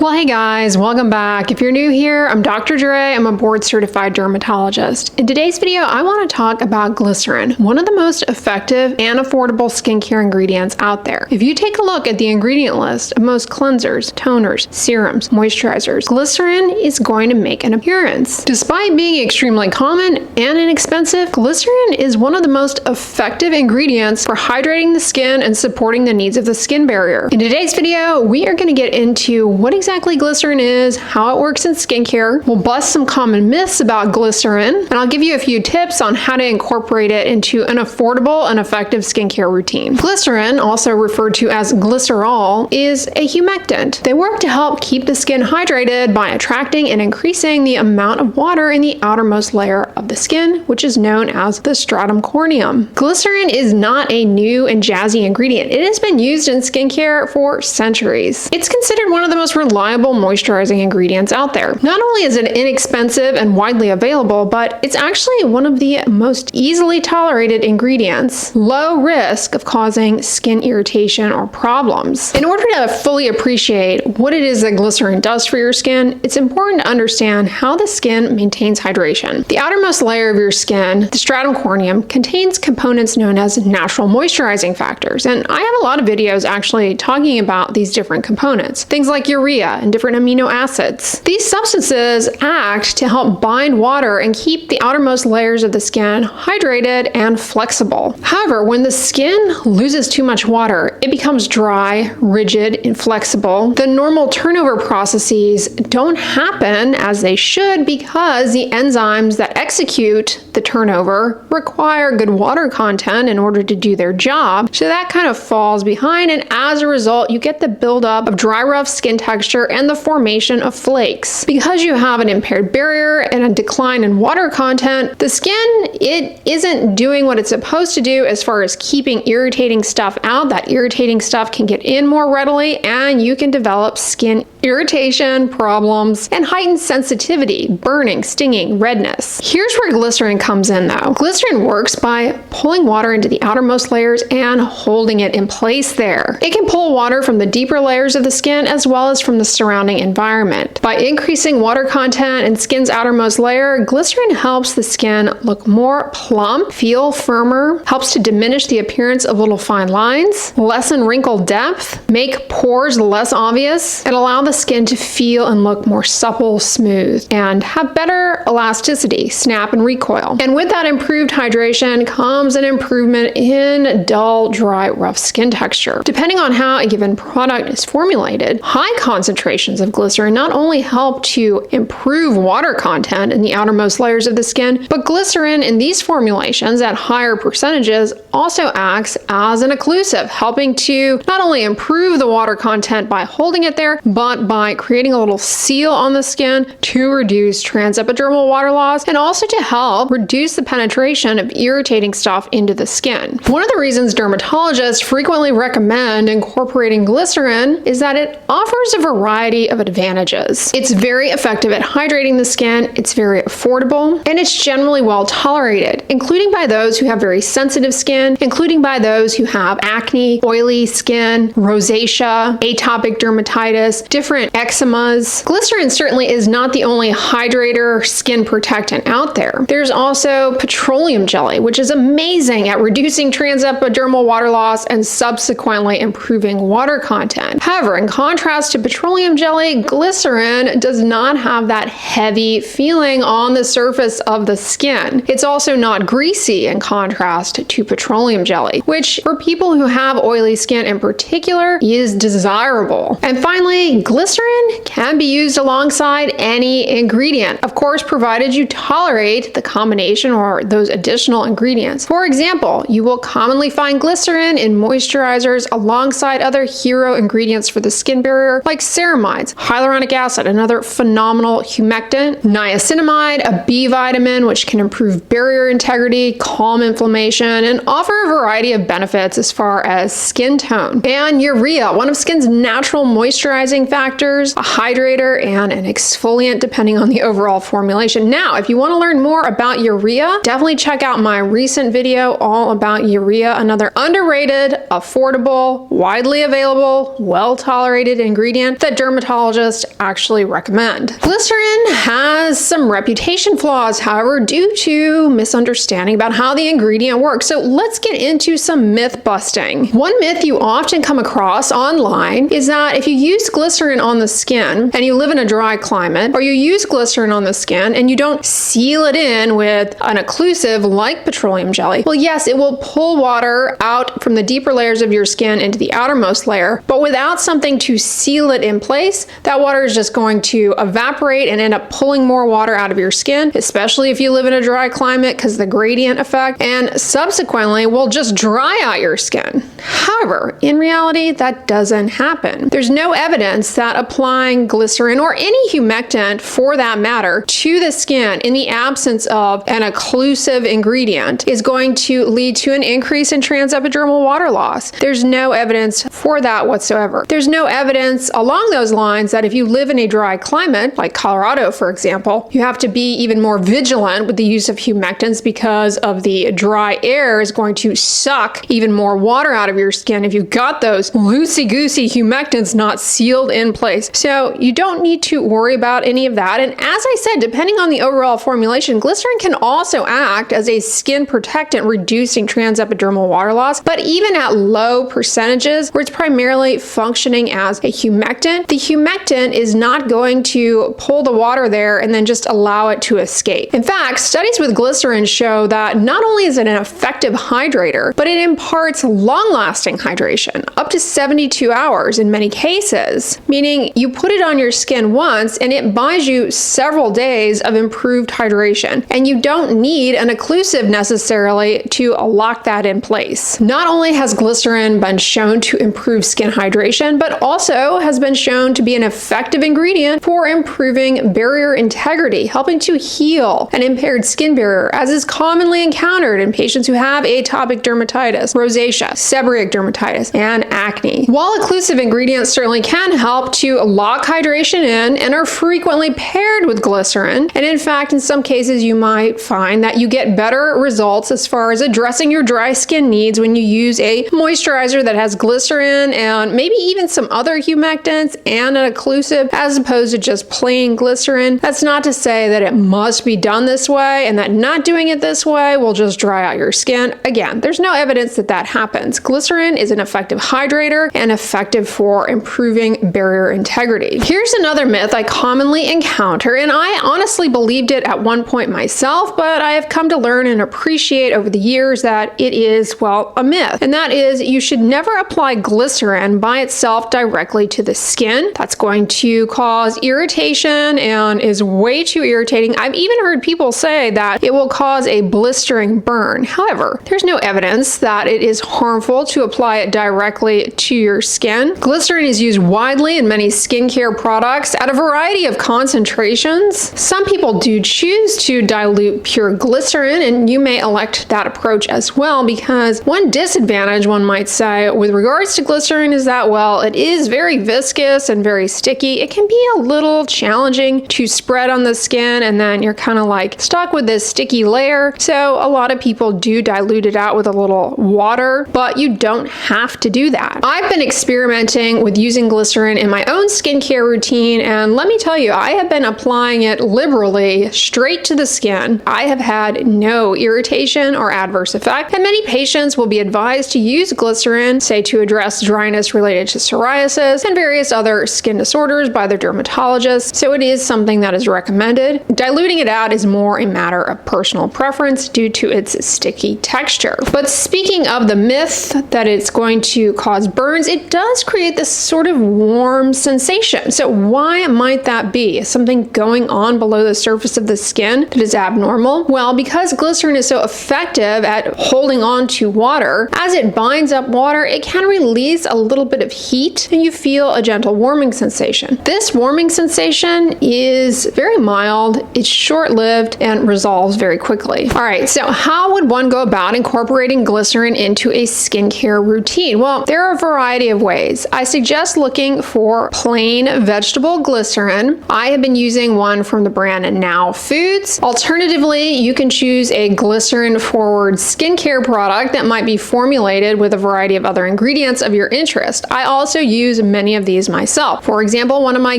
Well, hey guys, welcome back. If you're new here, I'm Dr. Dray. I'm a board-certified dermatologist. In today's video, I want to talk about glycerin, one of the most effective and affordable skincare ingredients out there. If you take a look at the ingredient list of most cleansers, toners, serums, moisturizers, glycerin is going to make an appearance. Despite being extremely common and inexpensive, glycerin is one of the most effective ingredients for hydrating the skin and supporting the needs of the skin barrier. In today's video, we are going to get into what exactly glycerin is, how it works in skincare. We'll bust some common myths about glycerin, and I'll give you a few tips on how to incorporate it into an affordable and effective skincare routine. Glycerin, also referred to as glycerol, is a humectant. They work to help keep the skin hydrated by attracting and increasing the amount of water in the outermost layer of the skin, which is known as the stratum corneum. Glycerin is not a new and jazzy ingredient. It has been used in skincare for centuries. It's considered one of the most reliable moisturizing ingredients out there. Not only is it inexpensive and widely available, but it's actually one of the most easily tolerated ingredients, low risk of causing skin irritation or problems. In order to fully appreciate what it is that glycerin does for your skin, it's important to understand how the skin maintains hydration. The outermost layer of your skin, the stratum corneum, contains components known as natural moisturizing factors, and I have a lot of videos actually talking about these different components. Things like urea and different amino acids. These substances act to help bind water and keep the outermost layers of the skin hydrated and flexible. However, when the skin loses too much water, it becomes dry, rigid, inflexible. The normal turnover processes don't happen as they should because the enzymes that execute the turnover require good water content in order to do their job. So that kind of falls behind, and as a result, you get the buildup of dry, rough skin texture and the formation of flakes. Because you have an impaired barrier and a decline in water content, the skin, it isn't doing what it's supposed to do as far as keeping irritating stuff out. That irritating stuff can get in more readily, and you can develop skin irritation, problems, and heightened sensitivity, burning, stinging, redness. Here's where glycerin comes in though. Glycerin works by pulling water into the outermost layers and holding it in place there. It can pull water from the deeper layers of the skin as well as from the surrounding environment. By increasing water content in skin's outermost layer, glycerin helps the skin look more plump, feel firmer, helps to diminish the appearance of little fine lines, lessen wrinkle depth, make pores less obvious, and allow the skin to feel and look more supple, smooth, and have better elasticity, snap, and recoil. And with that improved hydration comes an improvement in dull, dry, rough skin texture. Depending on how a given product is formulated, high concentrations of glycerin not only help to improve water content in the outermost layers of the skin, but glycerin in these formulations at higher percentages also acts as an occlusive, helping to not only improve the water content by holding it there, but by creating a little seal on the skin to reduce transepidermal water loss and also to help reduce the penetration of irritating stuff into the skin. One of the reasons dermatologists frequently recommend incorporating glycerin is that it offers a variety of advantages. It's very effective at hydrating the skin, it's very affordable, and it's generally well tolerated, including by those who have very sensitive skin, including by those who have acne, oily skin, rosacea, atopic dermatitis, different eczemas. Glycerin certainly is not the only hydrator skin protectant out there. There's also petroleum jelly, which is amazing at reducing transepidermal water loss and subsequently improving water content. However, in contrast to petroleum jelly, glycerin does not have that heavy feeling on the surface of the skin. It's also not greasy in contrast to petroleum jelly, which for people who have oily skin in particular is desirable. And finally, glycerin can be used alongside any ingredient, of course, provided you tolerate the combination or those additional ingredients. For example, you will commonly find glycerin in moisturizers alongside other hero ingredients for the skin barrier like ceramides, hyaluronic acid, another phenomenal humectant, niacinamide, a B vitamin which can improve barrier integrity, calm inflammation, and offer a variety of benefits as far as skin tone. And urea, one of skin's natural moisturizing factors, a hydrator, and an exfoliant depending on the overall formulation. Now, if you want to learn more about urea, definitely check out my recent video all about urea, another underrated affordable, widely available, well-tolerated ingredient that dermatologists actually recommend. Glycerin has some reputation flaws, however, due to misunderstanding about how the ingredient works. So let's get into some myth busting. One myth you often come across online is that if you use glycerin on the skin and you live in a dry climate, or you use glycerin on the skin and you don't seal it in with an occlusive like petroleum jelly, well, yes, it will pull water out from the deeper layers of your skin into the outermost layer, but without something to seal it in place, that water is just going to evaporate and end up pulling more water out of your skin, especially if you live in a dry climate because the gradient effect, and subsequently will just dry out your skin. However, in reality, that doesn't happen. There's no evidence that applying glycerin or any humectant for that matter to the skin in the absence of an occlusive ingredient is going to lead to an increase in transepidermal water loss. There's no evidence for that whatsoever. There's no evidence along those lines that if you live in a dry climate, like Colorado, for example, you have to be even more vigilant with the use of humectants because of the dry air is going to suck even more water out of your skin if you've got those loosey-goosey humectants not sealed in place. So you don't need to worry about any of that. And as I said, depending on the overall formulation, glycerin can also act as a skin protectant, reducing transepidermal water loss. But even at low percentages, where it's primarily functioning as a humectant, the humectant is not going to pull the water there and then just allow it to escape. In fact, studies with glycerin show that not only is it an effective hydrator, but it imparts long-lasting hydration, up to 72 hours in many cases, meaning you put it on your skin once and it buys you several days of improved hydration, and you don't need an occlusive necessarily to lock that in place. Not only has glycerin been shown to improve skin hydration, but also has been shown to be an effective ingredient for improving barrier integrity, helping to heal an impaired skin barrier, as is commonly encountered in patients who have atopic dermatitis, rosacea, seborrheic dermatitis, and acne. While occlusive ingredients certainly can help to lock hydration in and are frequently paired with glycerin, and in fact, in some cases, you might find that you get better results as far as addressing your dry skin needs when you use a moisturizer that has glycerin and maybe even some other humectants and an occlusive, as opposed to just plain glycerin. That's not to say that it must be done this way and that not doing it this way will just dry out your skin. Again, there's no evidence that that happens. Glycerin is an effective hydrator and effective for improving barrier integrity. Here's another myth I commonly encounter, and I honestly believed it at one point myself, but I have come to learn and appreciate over the years that it is, well, a myth. And that is, you should never apply glycerin by itself directly to the skin. That's going to cause irritation and is way too irritating. I've even heard people say that it will cause a blistering burn. However, there's no evidence that it is harmful to apply it directly to your skin. Glycerin is used widely in many skincare products at a variety of concentrations. Some people do choose to dilute pure glycerin, and you may elect that approach as well, because one disadvantage, one might say, with regards to glycerin is that, well, it is very viscous and very sticky. It can be a little challenging to spread on the skin, and then you're kind of like stuck with this sticky layer. So a lot of people do dilute it out with a little water, but you don't have to do that. I've been experimenting with using glycerin in my own skincare routine, and let me tell you, I have been applying it liberally straight to the skin. I have had no irritation or adverse effect, and many patients will be advised to use glycerin, say to address dryness related to psoriasis and various other skin disorders by their dermatologist. So it is something that is recommended. Diluting it out is more a matter of personal preference due to its sticky texture. But speaking of the myth that it's going to cause burns, it does create this sort of warm sensation. So why might that be? Is something going on below the surface of the skin that is abnormal? Well, because glycerin is so effective at holding on to water, as it binds up water, it can release a little bit of heat and you feel a gentle warming sensation. This warming sensation is very mild, it's short-lived, and resolves very quickly. All right, so how would one go about incorporating glycerin into a skincare routine? Well, there are a variety of ways. I suggest looking for plain vegetable glycerin. I have been using one from the brand Now Foods. Alternatively, you can choose a glycerin-forward skincare product that might be formulated blended with a variety of other ingredients of your interest. I also use many of these myself. For example, one of my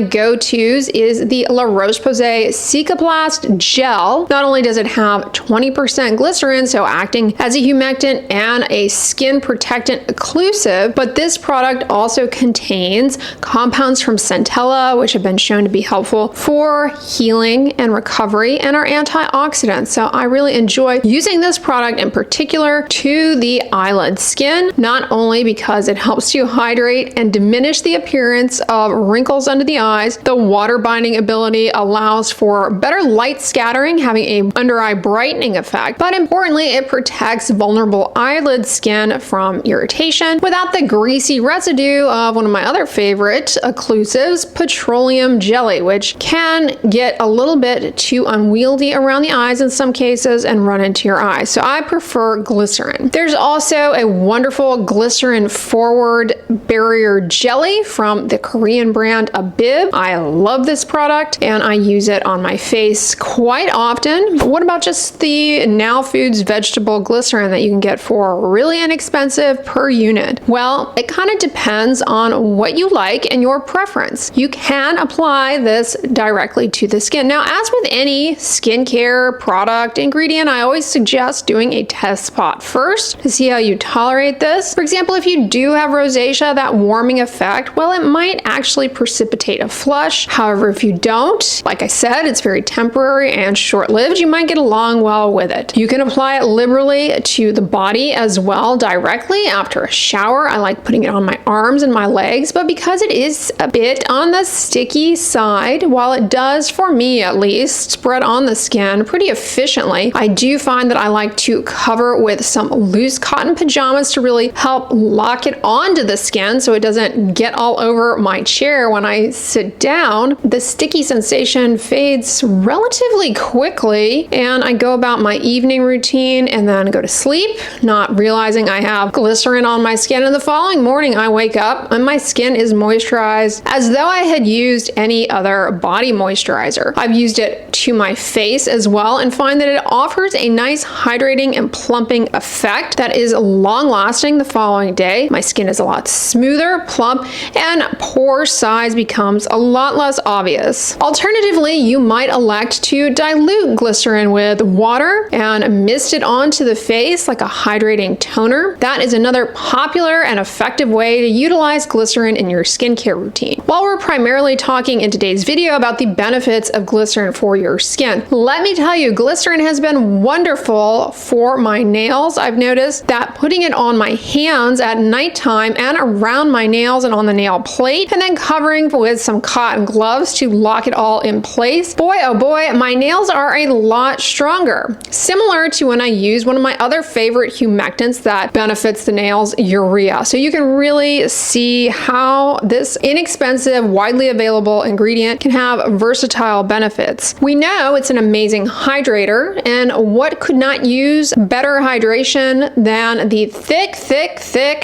go-tos is the La Roche-Posay Cicaplast gel. Not only does it have 20% glycerin, so acting as a humectant and a skin protectant occlusive, but this product also contains compounds from centella, which have been shown to be helpful for healing and recovery, and are antioxidants. So I really enjoy using this product in particular to the eyelid skin, not only because it helps to hydrate and diminish the appearance of wrinkles under the eyes. The water binding ability allows for better light scattering, having a under eye brightening effect, but importantly, it protects vulnerable eyelid skin from irritation without the greasy residue of one of my other favorite occlusives, petroleum jelly, which can get a little bit too unwieldy around the eyes in some cases and run into your eyes. So I prefer glycerin. There's also a wonderful glycerin forward barrier jelly from the Korean brand Abib. I love this product and I use it on my face quite often. But what about just the Now Foods vegetable glycerin that you can get for really inexpensive per unit? Well, it kind of depends on what you like and your preference. You can apply this directly to the skin. Now, as with any skincare product ingredient, I always suggest doing a test spot first to see how you tolerate this. For example, if you do have rosacea, that warming effect, well, it might actually precipitate a flush. However, if you don't, like I said, it's very temporary and short-lived. You might get along well with it. You can apply it liberally to the body as well directly after a shower. I like putting it on my arms and my legs, but because it is a bit on the sticky side, while it does, for me at least, spread on the skin pretty efficiently, I do find that I like to cover with some loose cotton pajamas to really help lock it onto the skin so it doesn't get all over my chair when I sit down. The sticky sensation fades relatively quickly and I go about my evening routine and then go to sleep, not realizing I have glycerin on my skin. And the following morning I wake up and my skin is moisturized as though I had used any other body moisturizer. I've used it to my face as well and find that it offers a nice hydrating and plumping effect that is long lasting the following day. My skin is a lot smoother, plump, and pore size becomes a lot less obvious. Alternatively, you might elect to dilute glycerin with water and mist it onto the face like a hydrating toner. That is another popular and effective way to utilize glycerin in your skincare routine. While we're primarily talking in today's video about the benefits of glycerin for your skin, let me tell you, glycerin has been wonderful for my nails. I've noticed that putting it on my hands at nighttime and around my nails and on the nail plate, and then covering with some cotton gloves to lock it all in place, boy oh boy, my nails are a lot stronger. Similar to when I use one of my other favorite humectants that benefits the nails, Urea. So you can really see how this inexpensive, widely available ingredient can have versatile benefits. We know it's an amazing hydrator, and what could not use better hydration than the thick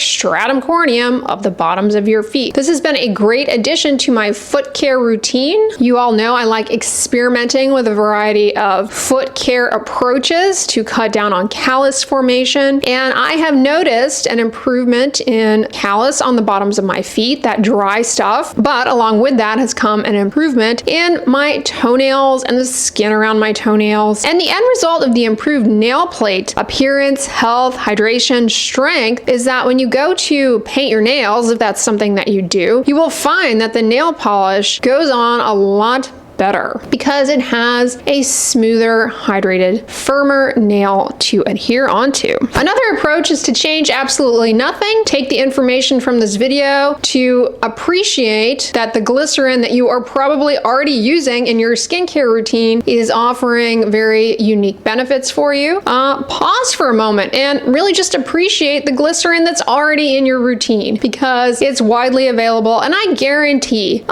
stratum corneum of the bottoms of your feet. This has been a great addition to my foot care routine. You all know I like experimenting with a variety of foot care approaches to cut down on callus formation, and I have noticed an improvement in callus on the bottoms of my feet, that dry stuff, but along with that has come an improvement in my toenails and the skin around my toenails. And the end result of the improved nail plate appearance, health, hydration, strength is that when you go to paint your nails, if that's something that you do, you will find that the nail polish goes on a lot better because it has a smoother, hydrated, firmer nail to adhere onto. Another approach is to change absolutely nothing. Take the information from this video to appreciate that the glycerin that you are probably already using in your skincare routine is offering very unique benefits for you. Pause for a moment and really just appreciate the glycerin that's already in your routine because it's widely available, and I guarantee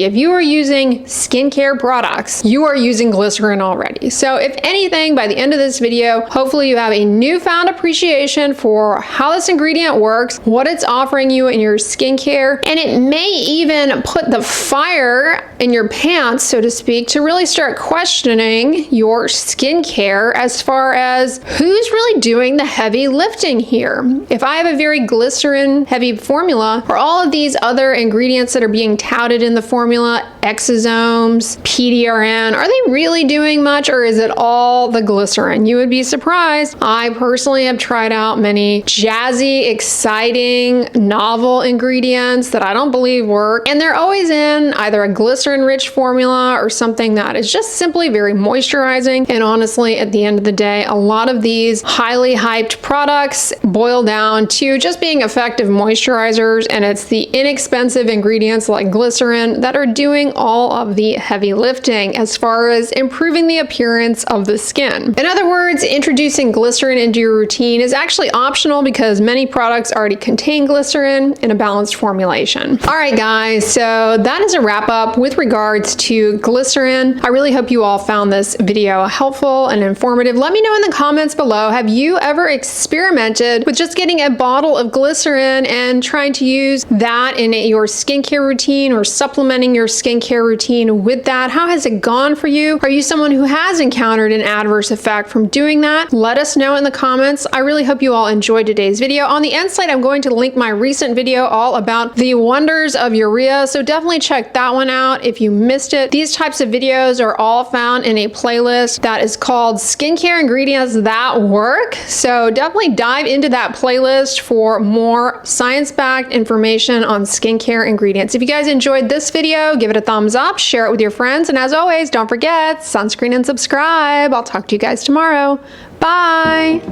if you are using skincare products, you are using glycerin already. So if anything, by the end of this video, hopefully you have a newfound appreciation for how this ingredient works, what it's offering you in your skincare, and it may even put the fire in your pants, so to speak, to really start questioning your skincare as far as who's really doing the heavy lifting here. If I have a very glycerin heavy formula, or all of these other ingredients that are being touted in the formula, exosomes, PDRN, are they really doing much, or is it all the glycerin? You would be surprised. I personally have tried out many jazzy, exciting, novel ingredients that I don't believe work, and they're always in either a glycerin-rich formula or something that is just simply very moisturizing. And honestly, at the end of the day, a lot of these highly hyped products boil down to just being effective moisturizers, and it's the inexpensive ingredients like glycerin that are doing all of the heavy lifting as far as improving the appearance of the skin. In other words, introducing glycerin into your routine is actually optional because many products already contain glycerin in a balanced formulation. All right, guys, so that is a wrap up with regards to glycerin. I really hope you all found this video helpful and informative. Let me know in the comments below, have you ever experimented with just getting a bottle of glycerin and trying to use that in your skincare routine or supplementing your skincare routine with that? How has it gone for you? Are you someone who has encountered an adverse effect from doing that? Let us know in the comments. I really hope you all enjoyed today's video. On the end slide, I'm going to link my recent video all about the wonders of urea, so definitely check that one out if you missed it. These types of videos are all found in a playlist that is called Skincare Ingredients That Work, so definitely dive into that playlist for more science-backed information on skincare ingredients. If you guys enjoyed this video, give it a thumbs up, share it with your friends, and as always, don't forget, sunscreen and subscribe. I'll talk to you guys tomorrow. Bye!